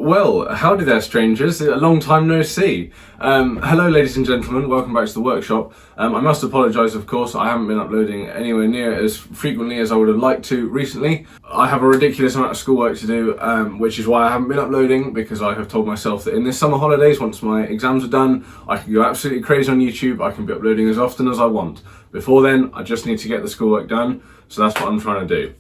Well, howdy there strangers, a long time no see. Hello ladies and gentlemen, welcome back to the workshop. I must apologise of course, I haven't been uploading anywhere near as frequently as I would have liked to recently. I have a ridiculous amount of schoolwork to do, which is why I haven't been uploading, because I have told myself that in this summer holidays, once my exams are done, I can go absolutely crazy on YouTube, I can be uploading as often as I want. Before then, I just need to get the schoolwork done, so that's what I'm trying to do.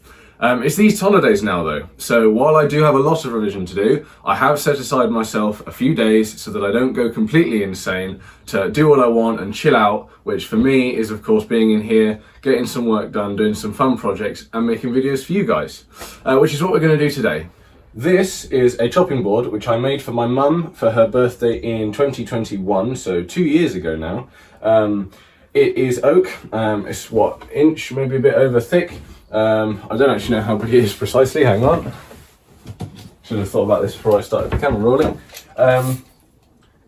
It's these holidays now though, so while I do have a lot of revision to do, I have set aside myself a few days so that I don't go completely insane, to do what I want and chill out, which for me is of course being in here, getting some work done, doing some fun projects and making videos for you guys, which is what we're going to do today. This is a chopping board which I made for my mum for her birthday in 2021, so 2 years ago now. It is oak, it's what, inch, maybe a bit over thick. I don't actually know how big it is precisely, hang on. Should have thought about this before I started the camera rolling.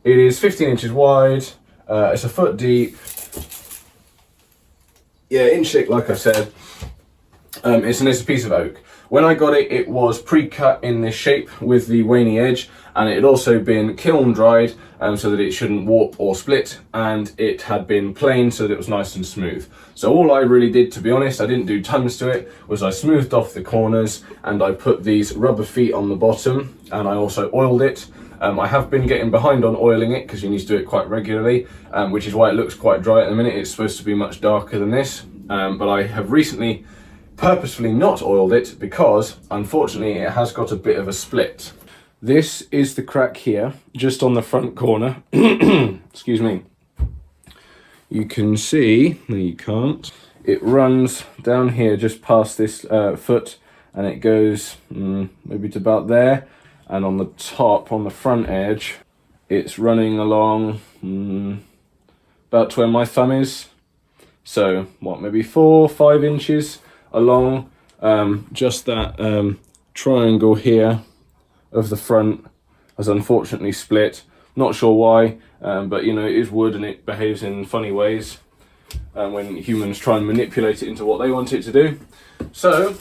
It is 15 inches wide, it's a foot deep. Yeah, inch thick like I said. It's a piece of oak. When I got it, it was pre-cut in this shape with the waney edge, and it had also been kiln dried so that it shouldn't warp or split, and it had been planed so that it was nice and smooth. So all I really did, to be honest, I didn't do tons to it, was I smoothed off the corners and I put these rubber feet on the bottom, and I also oiled it. I have been getting behind on oiling it because you need to do it quite regularly, which is why it looks quite dry at the minute. It's supposed to be much darker than this, but I have recently purposefully not oiled it because unfortunately it has got a bit of a split. This is the crack here, just on the front corner. Excuse me. You can see, no you can't, it runs down here just past this foot, and it goes maybe to about there, and on the top, on the front edge, it's running along about to where my thumb is. So what, maybe 4 or 5 inches along, just that triangle here of the front has unfortunately split. Not sure why, but you know, it is wood and it behaves in funny ways when humans try and manipulate it into what they want it to do. So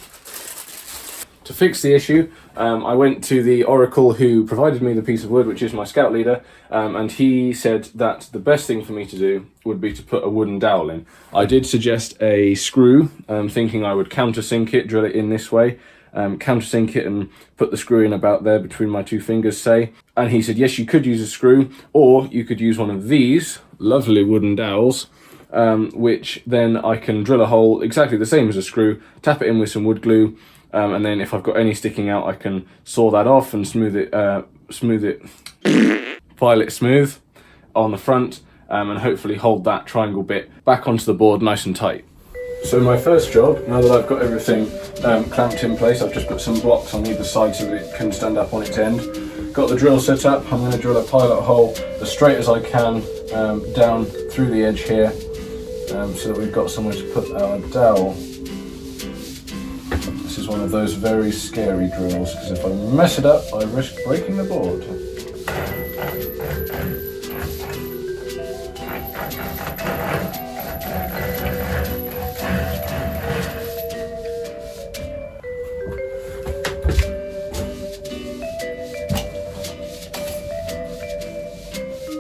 to fix the issue, I went to the oracle who provided me the piece of wood, which is my scout leader, and he said that the best thing for me to do would be to put a wooden dowel in. I did suggest a screw, thinking I would countersink it, drill it in this way, countersink it and put the screw in about there between my 2 fingers, say. And he said, yes, you could use a screw, or you could use one of these lovely wooden dowels, which then I can drill a hole exactly the same as a screw, tap it in with some wood glue, and then if I've got any sticking out, I can saw that off and smooth it, file it smooth on the front, and hopefully hold that triangle bit back onto the board nice and tight. So my first job, now that I've got everything clamped in place, I've just put some blocks on either side so that it can stand up on its end. Got the drill set up, I'm going to drill a pilot hole as straight as I can down through the edge here, so that we've got somewhere to put our dowel. This is one of those very scary drills, because if I mess it up, I risk breaking the board.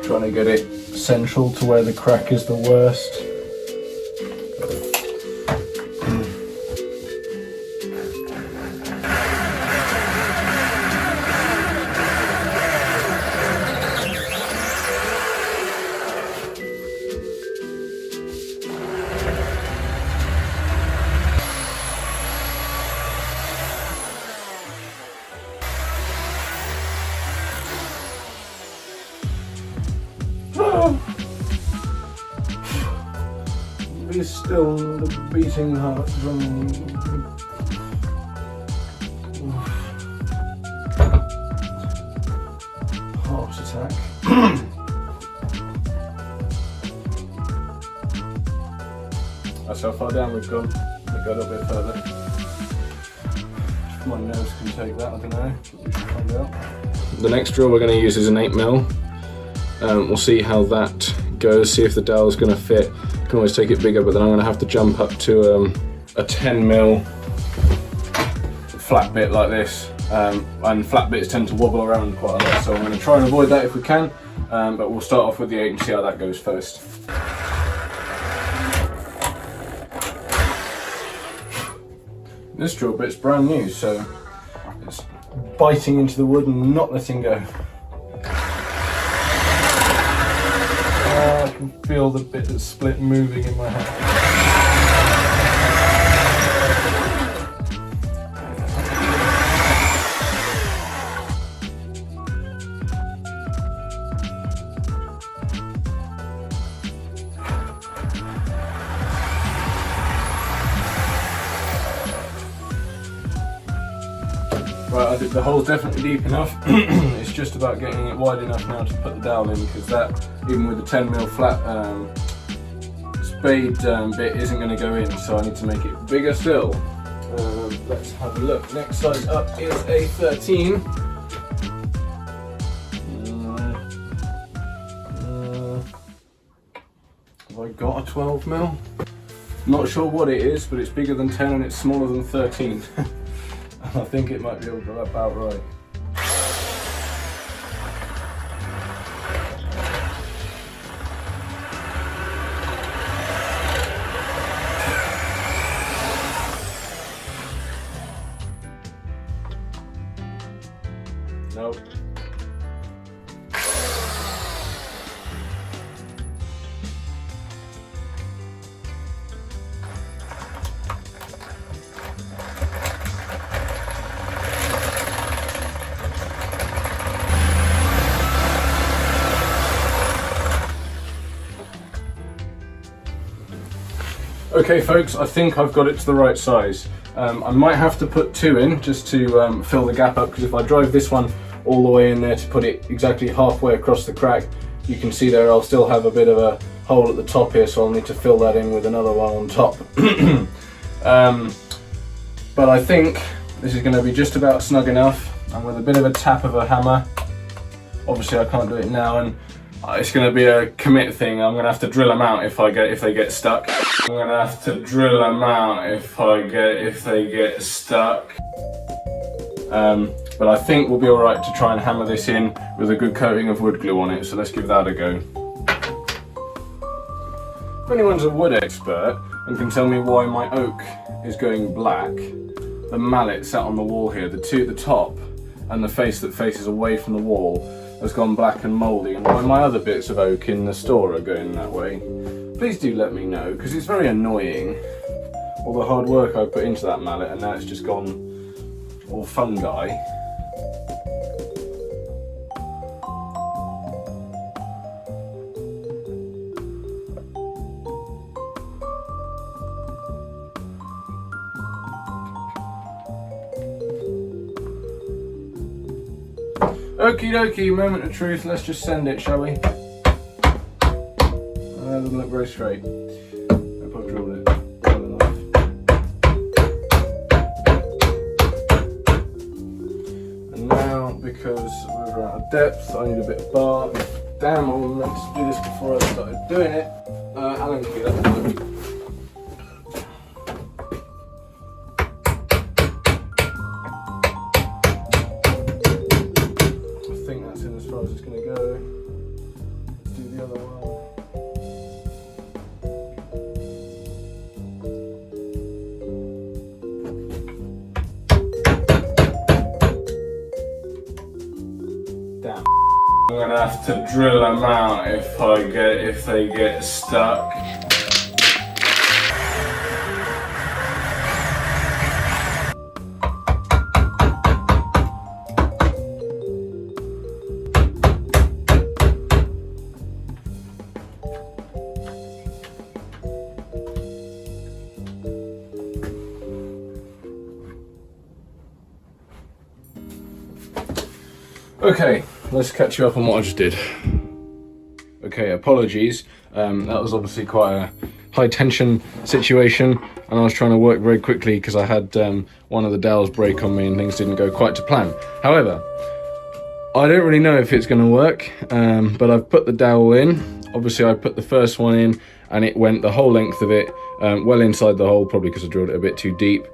Trying to get it central to where the crack is the worst. Be still the beating heart drum. Heart attack. That's how far down we've gone. We've got a little bit further. My nose can take that, I don't know. We should find out. The next drill we're going to use is an 8mm. We'll see how that goes, see if the dowel's going to fit. You can always take it bigger, but then I'm going to have to jump up to a 10mm flat bit like this and flat bits tend to wobble around quite a lot, so I'm going to try and avoid that if we can, but we'll start off with the 8 and see how that goes first. This drill bit's brand new, so it's biting into the wood and not letting go. I can feel the bit that's split moving in my hand. Right, I think the hole's definitely deep enough. It's just about getting it wide enough now to put the dowel in, because that, even with the 10mm flat spade bit, isn't going to go in, so I need to make it bigger still. Let's have a look. Next size up is a 13. Have I got a 12mm? Not sure what it is, but it's bigger than 10 and it's smaller than 13. I think it might be about right. Nope. Okay folks, I think I've got it to the right size. I might have to put 2 in just to fill the gap up, because if I drive this one all the way in there to put it exactly halfway across the crack, you can see there I'll still have a bit of a hole at the top here, so I'll need to fill that in with another one on top. But I think this is going to be just about snug enough, and with a bit of a tap of a hammer, obviously I can't do it now, and it's going to be a commit thing. I'm going to have to drill them out if they get stuck. I'm going to have to drill them out if they get stuck. But I think we'll be alright to try and hammer this in with a good coating of wood glue on it, so let's give that a go. If anyone's a wood expert and can tell me why my oak is going black, the mallet sat on the wall here, the top and the face that faces away from the wall has gone black and mouldy, and why my other bits of oak in the store are going that way. Please do let me know, because it's very annoying. All the hard work I put into that mallet, and now it's just gone all fungi. Okie dokie, moment of truth, let's just send it, shall we? That doesn't look very straight. Hope I've drilled it well enough. And now, because we're out of depth, I need a bit of bar. Damn, I meant to do this before I started doing it. Allen key, that will work. As far as it's going to go. Let's do the other one. Damn. I'm going to have to drill them out if they get stuck. Okay, let's catch you up on what I just did. Okay, apologies. That was obviously quite a high tension situation, and I was trying to work very quickly because I had one of the dowels break on me and things didn't go quite to plan. However, I don't really know if it's going to work, but I've put the dowel in. Obviously I put the first one in and it went the whole length of it, well inside the hole, probably because I drilled it a bit too deep.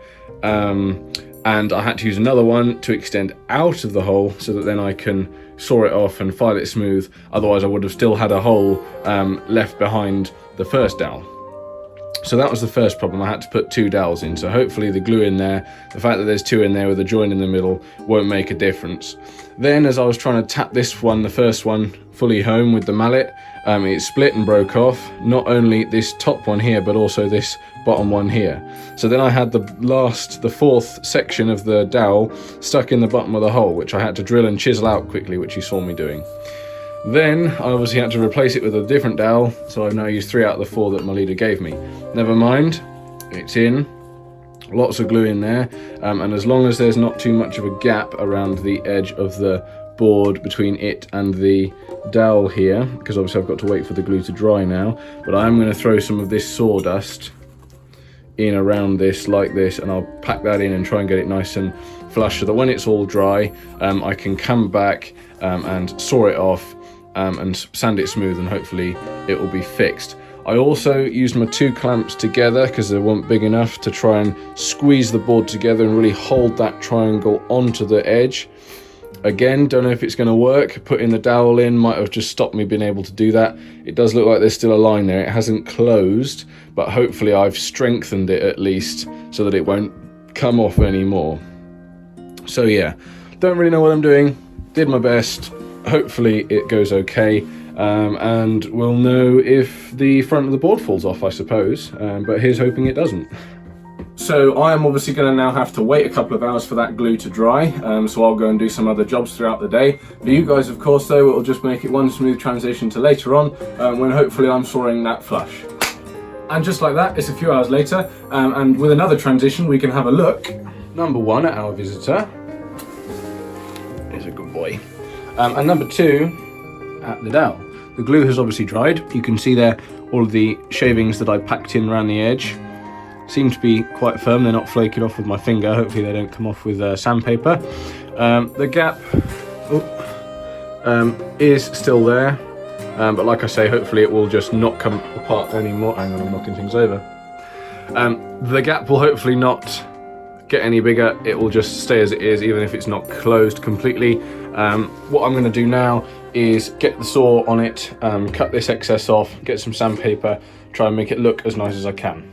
and I had to use another one to extend out of the hole so that then I can saw it off and file it smooth. Otherwise I would have still had a hole left behind the first dowel. So that was the first problem. I had to put 2 dowels in, so hopefully the glue in there, the fact that there's 2 in there with a joint in the middle, won't make a difference. Then as I was trying to tap this one, the first one, fully home with the mallet, it split and broke off, not only this top one here, but also this bottom one here. So then I had the 4th section of the dowel stuck in the bottom of the hole, which I had to drill and chisel out quickly, which you saw me doing. Then I obviously had to replace it with a different dowel, so I've now used 3 out of the 4 that my leader gave me. Never mind, it's in. Lots of glue in there, and as long as there's not too much of a gap around the edge of the board between it and the dowel here, because obviously I've got to wait for the glue to dry now, but I'm going to throw some of this sawdust in around this like this, and I'll pack that in and try and get it nice and flush so that when it's all dry, I can come back and saw it off and sand it smooth, and hopefully it will be fixed. I also used my 2 clamps together because they weren't big enough to try and squeeze the board together and really hold that triangle onto the edge. Again, don't know if it's going to work. Putting the dowel in might have just stopped me being able to do that. It does look like there's still a line there. It hasn't closed, but hopefully I've strengthened it at least so that it won't come off anymore. So yeah, don't really know what I'm doing. Did my best. Hopefully it goes okay, and we'll know if the front of the board falls off, I suppose, but here's hoping it doesn't. So I am obviously going to now have to wait a couple of hours for that glue to dry, so I'll go and do some other jobs throughout the day. For you guys, of course, though, it will just make it one smooth transition to later on, when hopefully I'm sawing that flush. And just like that, it's a few hours later, and with another transition we can have a look. Number 1 at our visitor. He's a good boy. And number 2 at the dowel. The glue has obviously dried. You can see there all of the shavings that I packed in around the edge. Seem to be quite firm, they're not flaking off with my finger. Hopefully they don't come off with sandpaper. The gap is still there, but like I say, hopefully it will just not come apart anymore. Hang on, I'm knocking things over. The gap will hopefully not get any bigger. It will just stay as it is, even if it's not closed completely. What I'm going to do now is get the saw on it, cut this excess off, get some sandpaper, try and make it look as nice as I can.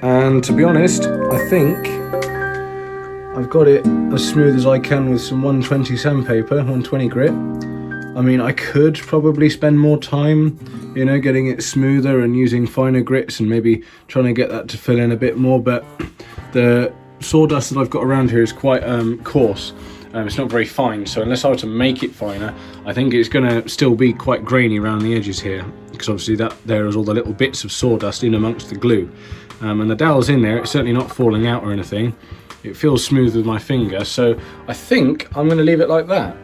And to be honest, I think I've got it as smooth as I can with some 120 sandpaper, 120 grit. I mean, I could probably spend more time, you know, getting it smoother and using finer grits and maybe trying to get that to fill in a bit more, but the sawdust that I've got around here is quite coarse. It's not very fine, so unless I were to make it finer, I think it's going to still be quite grainy around the edges here, because obviously there is all the little bits of sawdust in amongst the glue. And the dowel's in there, it's certainly not falling out or anything. It feels smooth with my finger, so I think I'm going to leave it like that.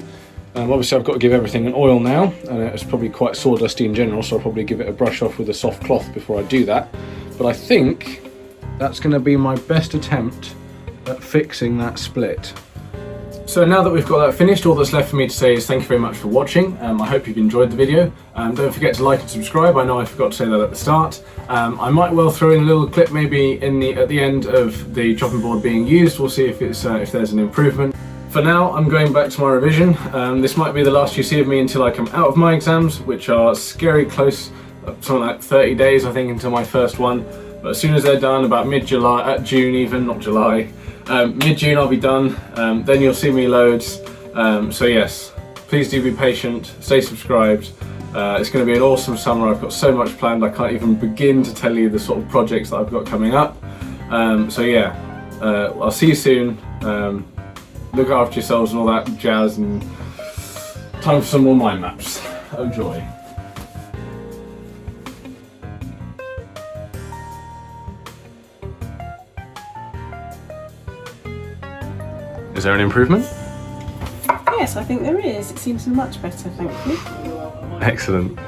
Obviously I've got to give everything an oil now, and it's probably quite sawdusty in general, so I'll probably give it a brush off with a soft cloth before I do that. But I think that's going to be my best attempt at fixing that split. So now that we've got that finished, all that's left for me to say is thank you very much for watching. I hope you've enjoyed the video. Don't forget to like and subscribe. I know I forgot to say that at the start. I might well throw in a little clip maybe at the end of the chopping board being used. We'll see if there's an improvement. For now, I'm going back to my revision. This might be the last you see of me until I come out of my exams, which are scary close, something like 30 days I think until my first one. But as soon as they're done, about mid-July, June even, not July, mid-June I'll be done, then you'll see me loads. So yes, please do be patient, stay subscribed. It's going to be an awesome summer. I've got so much planned, I can't even begin to tell you the sort of projects that I've got coming up. So yeah, I'll see you soon. Look after yourselves and all that jazz, and time for some more mind maps. Enjoy. Is there an improvement? Yes, I think there is. It seems much better, thank you. Excellent.